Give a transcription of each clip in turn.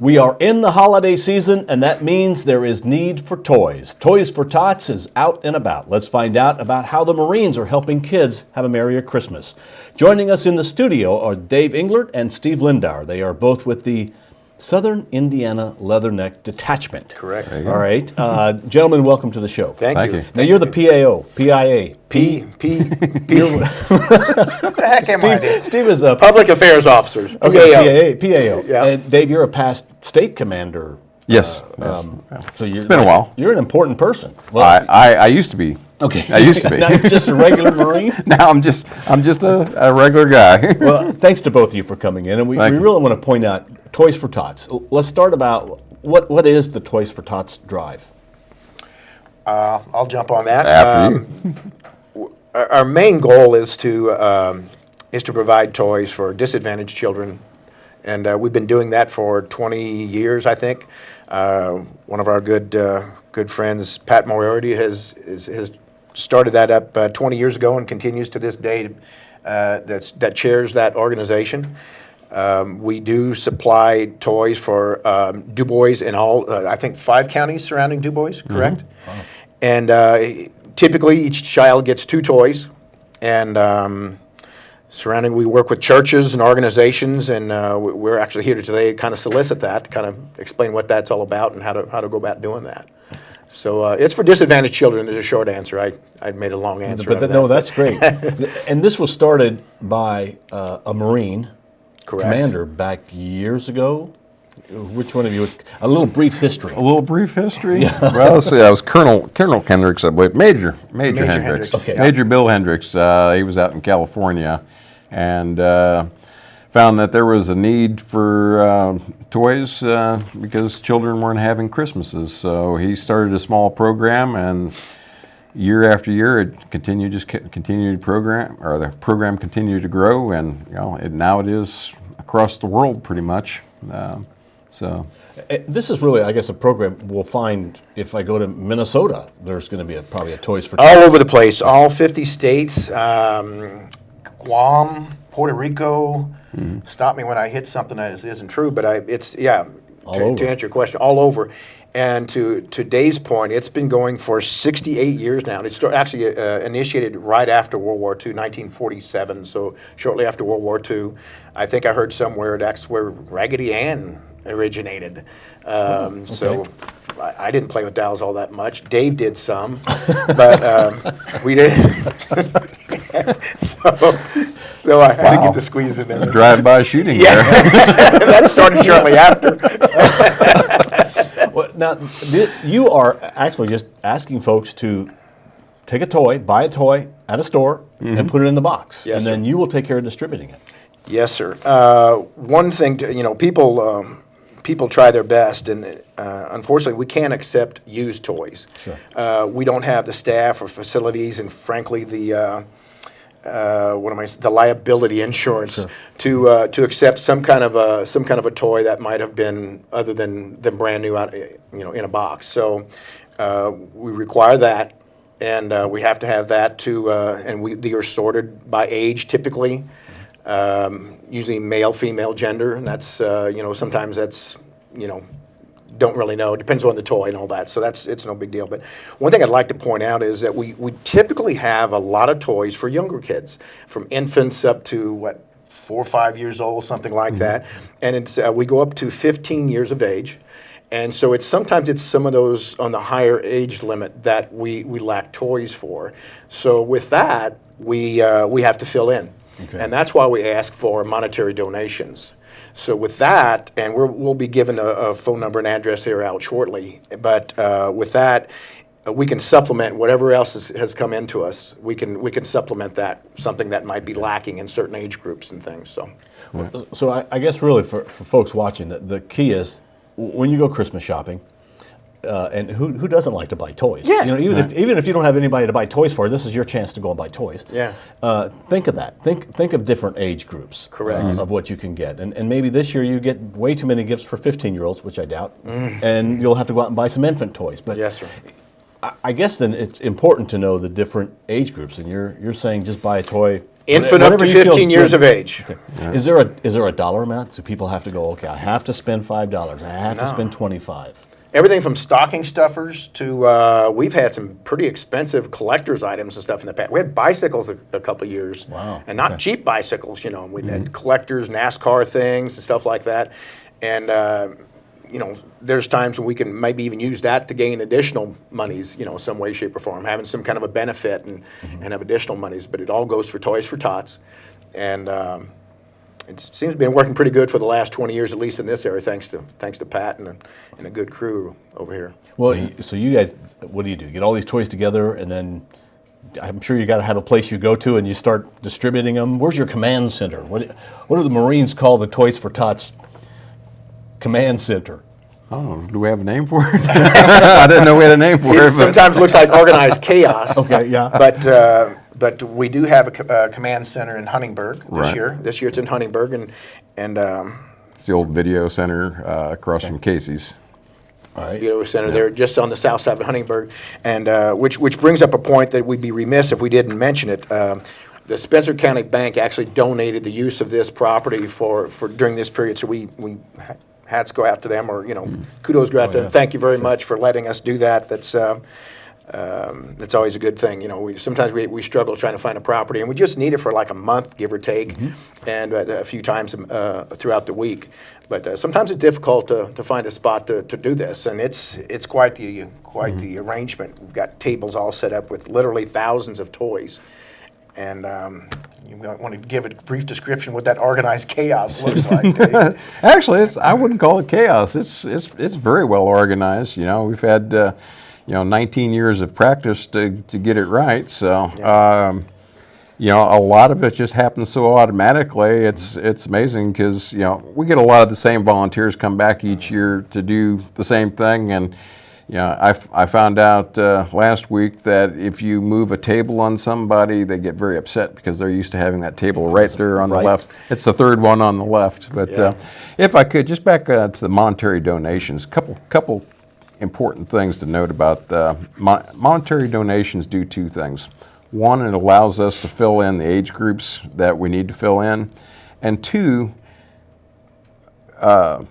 We are in the holiday season, and that means there is need for toys. Toys for Tots is out and about. Let's find out about how the Marines are helping kids have a merrier Christmas. Joining us in the studio are Dave Englert and Steve Lindauer. They are both with the Southern Indiana Leathernecks Detachment. Correct. All right. Gentlemen, welcome to the show. Thank you. Now, you're the PAO, PIA. What the heck am I? Steve is a Public Affairs Officers. okay, PAO. Yeah. And Dave, you're a past state commander. Yes. So you're It's been a while. You're an important person. Well, I used to be. okay. I used to be. Now you're just a regular Marine? Now I'm just a regular guy. Well, thanks to both of you for coming in. And we Thank you. really want to point out Toys for Tots. Let's start about what is the Toys for Tots drive? I'll jump on that. After you. Our main goal is to provide toys for disadvantaged children, and we've been doing that for 20 years, I think. One of our good friends, Pat Moriarty, has started that up 20 years ago and continues to this day. That chairs that organization. We do supply toys for Du Bois in all, I think, 5 counties surrounding Du Bois, correct? Mm-hmm. Wow. And typically each child gets 2 toys. And we work with churches and organizations, and we're actually here today to kind of solicit that, to kind of explain what that's all about and how to go about doing that. So it's for disadvantaged children. There's a short answer. I made a long answer. But no, that's great. And this was started by a Marine commander back years ago. Which one of you? A little brief history. A little brief history. Yeah. Well, let's see. I was Colonel Hendricks, I believe. Major Hendricks. Okay. Major Bill Hendricks. He was out in California, and found that there was a need for toys because children weren't having Christmases. So he started a small program, and year after year, it continued to program, or the program continued to grow, and now it is across the world pretty much. So this is really, I guess, a program we'll find if I go to Minnesota. There's going to be probably a Toys for Tots. All over the place, all 50 states, Guam, Puerto Rico. Mm-hmm. Stop me when I hit something that isn't true, but to answer your question, all over. And to Dave's point, it's been going for 68 years now. It actually initiated right after World War II, 1947, so shortly after World War II. I think I heard somewhere that's where Raggedy Ann originated. Okay. So I didn't play with dolls all that much. Dave did some, but we did. So I had to get the squeeze in there. Drive-by shooting. Yeah, that started shortly after. Well, now, you are actually just asking folks to take a toy, buy a toy at a store, and put it in the box. Yes, and then you will take care of distributing it. Yes, sir. One thing, people try their best, and unfortunately, we can't accept used toys. Sure. We don't have the staff or facilities, and frankly, the liability insurance to accept some kind of a toy that might have been other than brand new out, in a box. So we require that, and we have to have that and they are sorted by age typically. Usually male, female, gender, and that's sometimes that's don't really know. It depends on the toy and all that, so it's no big deal. But one thing I'd like to point out is that we typically have a lot of toys for younger kids, from infants up to 4 or 5 years old, something like that, and we go up to 15 years of age. And so sometimes it's some of those on the higher age limit that we lack toys for. So with that, we have to fill in. Okay. And that's why we ask for monetary donations. So with that, and we'll be given a phone number and address here out shortly, but with that, we can supplement whatever else has come into us. We can supplement that, something that might be lacking in certain age groups and things. So I guess really for folks watching, the key is when you go Christmas shopping, and who doesn't like to buy toys? Yeah. Even if you don't have anybody to buy toys for, this is your chance to go and buy toys. Yeah. Think of that. Think of different age groups. Correct. Of what you can get, and maybe this year you get way too many gifts for 15-year-olds, which I doubt, and you'll have to go out and buy some infant toys. But yes, sir. I guess then it's important to know the different age groups, and you're saying just buy a toy Infant up Whatever to you feel 15 years good. of age. Okay. Is there a dollar amount? Do people have to go, okay, I have to spend $5, I have to No. spend 25? Everything from stocking stuffers to, we've had some pretty expensive collector's items and stuff in the past. We had bicycles a couple of years. Wow, And not okay. cheap bicycles, you know. We had collectors, NASCAR things and stuff like that. And, you know, there's times when we can maybe even use that to gain additional monies, you know, some way, shape, or form, having some kind of a benefit and have additional monies. But it all goes for Toys for Tots. And it seems to have been working pretty good for the last 20 years, at least in this area, thanks to Pat and a good crew over here. Well, so you guys, what do? You get all these toys together, and then I'm sure you got to have a place you go to, and you start distributing them. Where's your command center? What do the Marines call the Toys for Tots command center? Oh, do we have a name for it? I didn't know we had a name for it. It But sometimes looks like organized chaos. Okay, yeah. But we do have a command center in Huntingburg this Right. year. This year it's in Huntingburg, and it's the old video center across from Casey's. All right. Video Center there, just on the south side of Huntingburg, and which brings up a point that we'd be remiss if we didn't mention it. The Spencer County Bank actually donated the use of this property for during this period, so we hats go out to them, or kudos go out to them. yeah. Thank you very much for letting us do that. That's always a good thing. You know, sometimes we struggle trying to find a property, and we just need it for like a month, give or take, and a few times throughout the week. But sometimes it's difficult to find a spot to do this, and it's quite the arrangement. We've got tables all set up with literally thousands of toys, and you might want to give a brief description what that organized chaos looks like, Dave. Actually, I wouldn't call it chaos. It's very well organized. You know, we've had 19 years of practice to get it right. So a lot of it just happens so automatically. It's amazing because we get a lot of the same volunteers come back each year to do the same thing. And I found out last week that if you move a table on somebody, they get very upset because they're used to having that table right there on the left. It's the third one on the left. But if I could, just back to the monetary donations, couple important things to note about monetary donations do two things. One, it allows us to fill in the age groups that we need to fill in. And two, our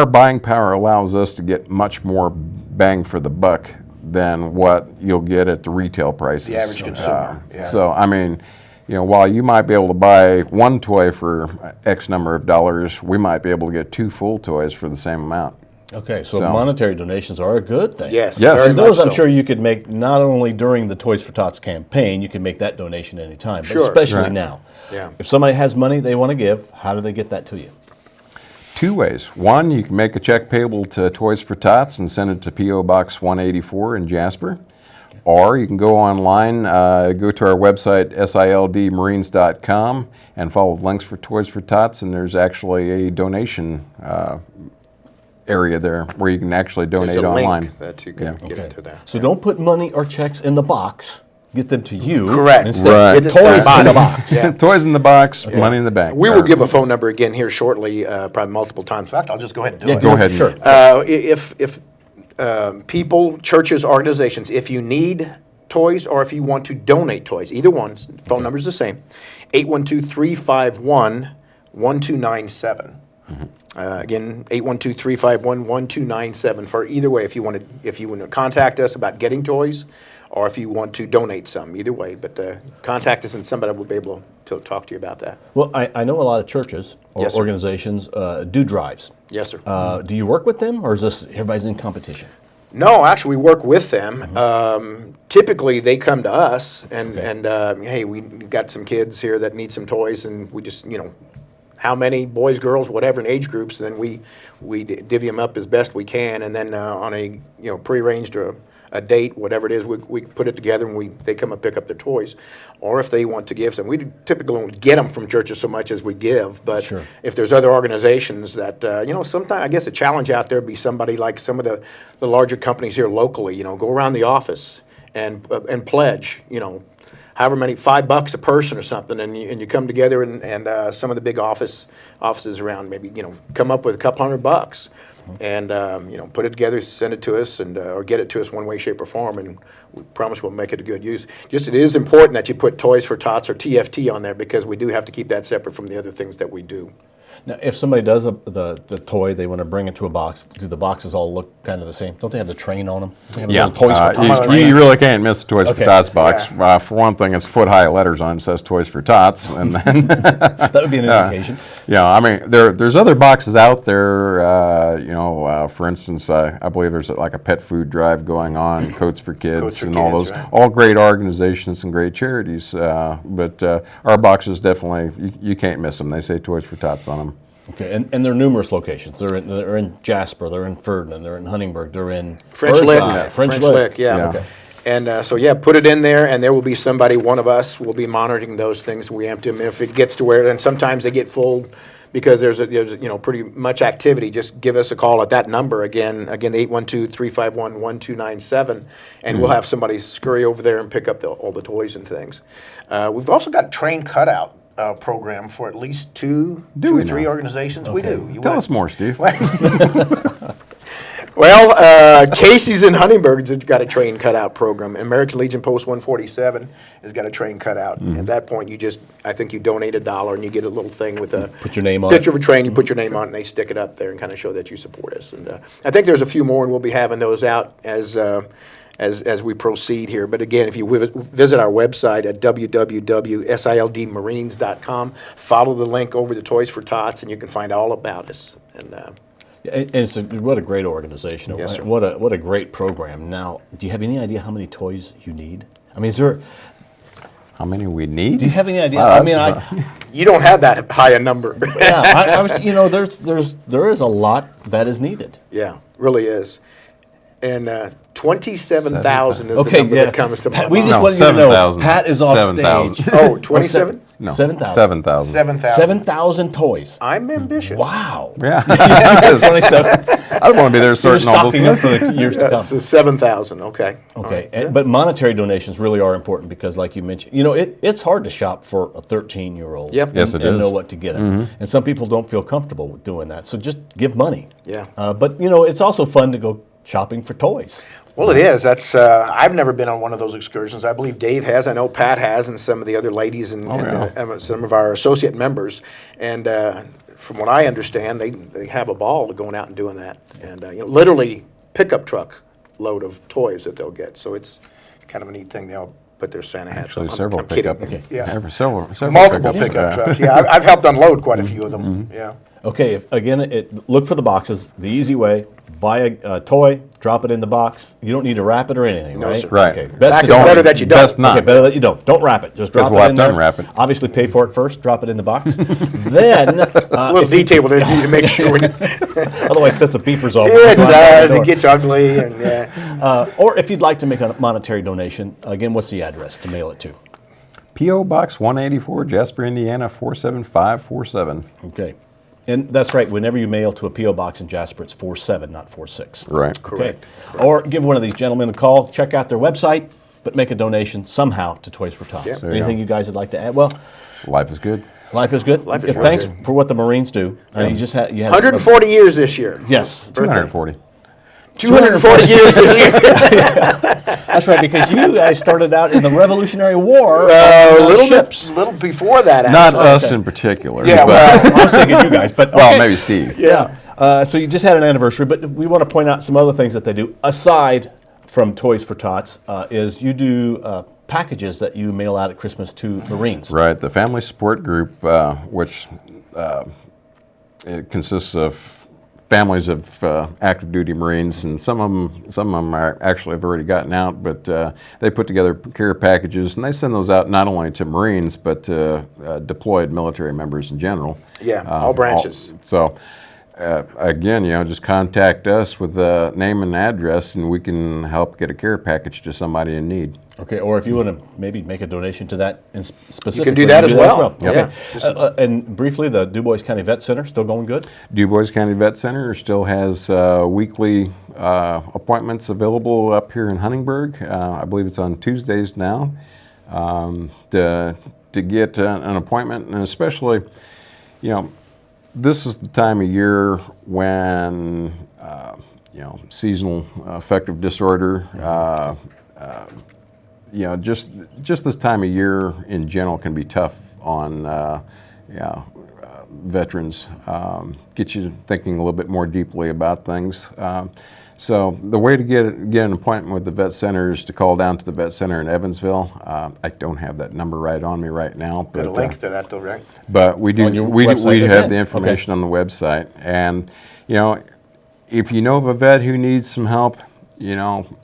buying power allows us to get much more bang for the buck than what you'll get at the retail prices. The average consumer. So, I mean, while you might be able to buy one toy for X number of dollars, we might be able to get two full toys for the same amount. Okay, so monetary donations are a good thing. Yes. Yes. And those I'm so. sure you could make not only during the Toys for Tots campaign, you can make that donation anytime, but Sure. especially Right. now. Yeah. If somebody has money they want to give, how do they get that to you? Two ways. One, you can make a check payable to Toys for Tots and send it to P.O. Box 184 in Jasper. Or you can go online, go to our website, sildmarines.com, and follow the links for Toys for Tots, and there's actually a donation area there where you can actually donate There's a online. link that you can get into there. So don't put money or checks in the box. Get them to you. Correct. Instead, Right. get toys in the box. Yeah. Toys in the box, money in the bank. We will give a phone number again here shortly, probably multiple times. In fact, I'll just go ahead and do Yeah, it. Go ahead. and- Sure. If people, churches, organizations, if you need toys or if you want to donate toys, either one, phone number's the same, 812-351-1297. Again, 812-351-1297 for either way, if you want to contact us about getting toys or if you want to donate some, either way. But contact us and somebody will be able to talk to you about that. Well, I know a lot of churches or Yes, sir. organizations do drives. Yes, sir. Do you work with them, or is this everybody's in competition? No, actually, we work with them. Typically, they come to us, and hey, we got some kids here that need some toys, and we just, how many boys, girls, whatever in age groups, then we divvy them up as best we can, and then on a prearranged a date, whatever it is, we put it together and they come and pick up their toys. Or if they want to give some, we typically don't get them from churches so much as we give, but Sure. if there's other organizations that, sometimes I guess a challenge out there would be somebody like some of the larger companies here locally, go around the office and pledge, however many, $5 a person or something, and you come together and some of the big offices around maybe, come up with a couple $100 and, put it together, send it to us, and or get it to us one way, shape, or form, and we promise we'll make it a good use. Just it is important that you put Toys for Tots or TFT on there, because we do have to keep that separate from the other things that we do. Now, if somebody does the toy, they want to bring it to a box, do the boxes all look kind of the same? Don't they have the train on them? They have a Yeah, little Toys for Tots train? you really can't miss the Toys Okay. for Tots box. Yeah. For one thing, it's foot-high letters on it, says Toys for Tots, and then That would be an indication. yeah, I mean, there's other boxes out there. For instance, I believe there's like a pet food drive going on, Coats for Kids, Coats for and all Kids, those, right. all great organizations and great charities. But our boxes definitely, you can't miss them. They say Toys for Tots on them. Okay, and there are numerous locations. They're in Jasper, they're in Ferdinand, they're in Huntingburg, they're in French Lick. Birdseye, French Lick, yeah. Yeah. Okay. And so, put it in there, and there will be somebody, one of us, will be monitoring those things. We empty them. If it gets to where, and sometimes they get full because there's pretty much activity, just give us a call at that number. Again, 812-351-1297, and we'll have somebody scurry over there and pick up all the toys and things. We've also got train cutout program for at least two or three organizations. We do. Tell us more, Steve. Well, Casey's in Huntingburg has got a train cutout program. American Legion Post 147 has got a train cutout. At that point, I think you donate $1 and you get a little thing with a Put your name on picture it. of a train. You put your name on it, and they stick it up there and kind of show that you support us. And I think there's a few more, and we'll be having those out as we proceed here. But again, if you visit our website at www.sildmarines.com, follow the link over to Toys for Tots, and you can find all about us. And And what a great organization. Yes, sir. What a great program. Now, do you have any idea how many toys you need? I mean, is there? How many we need? Do you have any idea? Wow, I mean, you don't have that high a number. I was, there is a lot that is needed. Yeah, really is. And 27,000 is the Okay, number yeah. that comes to my Pat, we mind. just No, want you to know 7,000. Pat is off 7,000. stage. Oh, 27? No, 7,000. 7,000. 7,000. 7,000 toys. I'm ambitious. Wow. Yeah. 27. I don't want to be there You're sorting all those stocking up things. for the years to come. So 7,000, okay. Okay, but monetary donations really are important because, like you mentioned, it's hard to shop for a 13-year-old. Yep. and, Yes, it and is. know what to get them. And some people don't feel comfortable with doing that, so just give money. Yeah. But it's also fun to go shopping for toys. Well, it is. That's I've never been on one of those excursions. I believe Dave has. I know Pat has, and some of the other ladies and some of our associate members. And from what I understand, they have a ball going out and doing that. And literally pickup truck load of toys that they'll get. So it's kind of a neat thing. They'll put their Santa hats Actually, on. several I'm kidding. pickup. Yeah. Several Multiple pickup pickup trucks. Yeah, I've helped unload quite a few of them. Yeah. Okay, look for the boxes. The easy way: buy a toy, drop it in the box. You don't need to wrap it or anything, No, right? sir. Right. Okay. Fact, is it's better that you don't. Best not. Okay, better that you don't. Don't wrap it. Just drop we'll it have in to there. unwrap it. Obviously, pay for it first. Drop it in the box. Then, A little detail to do to make sure. otherwise, sets the beepers off. It does. It gets ugly, and yeah. Or if you'd like to make a monetary donation, again, what's the address to mail it to? P.O. Box 184, Jasper, Indiana 47547. Okay. And that's right. Whenever you mail to a P.O. box in Jasper, it's 47, not 46. Right. Correct. Okay. Or give one of these gentlemen a call, check out their website, but make a donation somehow to Toys for Tots. Yeah. There you Anything go. you guys would like to add? Well, Life is good. life is good. Life is real Thanks good. for what the Marines do. You just had 140 years this year. Yes, 240. 240 years this year. that's right. Because you guys started out in the Revolutionary War. A little ships. little before that. Not actually. us in particular. Yeah, but- well, I was thinking you guys, but well, okay. maybe Steve. Yeah. So you just had an anniversary, but we want to point out some other things that they do aside from Toys for Tots. Is you do packages that you mail out at Christmas to Marines. Right, the Family Support Group, which it consists of families of active duty Marines, and some of them are actually have already gotten out, but they put together care packages, and they send those out not only to Marines, but to deployed military members in general. Yeah, all branches. Again, just contact us with a name and address, and we can help get a care package to somebody in need. Okay, or if you want to maybe make a donation to that specifically. You can do that as well. Okay. Yeah. And briefly, the DuBois County Vet Center still going good? DuBois County Vet Center still has weekly appointments available up here in Huntingburg. I believe it's on Tuesdays now. to get an appointment, and especially, this is the time of year when, seasonal affective disorder, just this time of year in general can be tough on, veterans. Get you thinking a little bit more deeply about things. So the way to get an appointment with the vet center is to call down to the vet center in Evansville. I don't have that number right on me right now, but Got a link to that though, right? But we do. On your We website, have okay. the information on the website, and if you know of a vet who needs some help,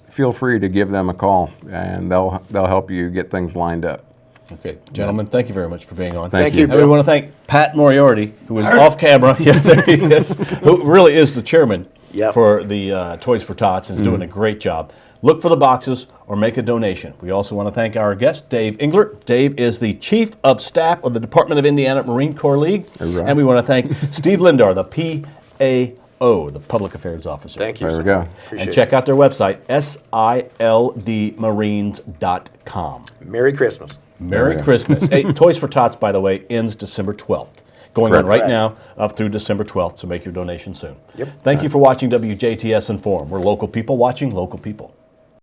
feel free to give them a call, and they'll help you get things lined up. Okay, gentlemen, thank you very much for being on. Thank you. And we want to thank Pat Moriarty, who is off camera. Yeah, there he is. Who really is the chairman for the Toys for Tots and is doing a great job. Look for the boxes or make a donation. We also want to thank our guest, Dave Englert. Dave is the Chief of Staff of the Department of Indiana Marine Corps League. Right. And we want to thank Steve Lindauer, the PAO, the Public Affairs Officer. Thank you. There sir. we go. Appreciate And check out their website, sildmarines.com. it. Merry Christmas. Merry Christmas. Hey, Toys for Tots, by the way, ends December 12th. Going on right now up through December 12th, so make your donation soon. Yep. Thank you for watching WJTS in.form. We're local people watching local people.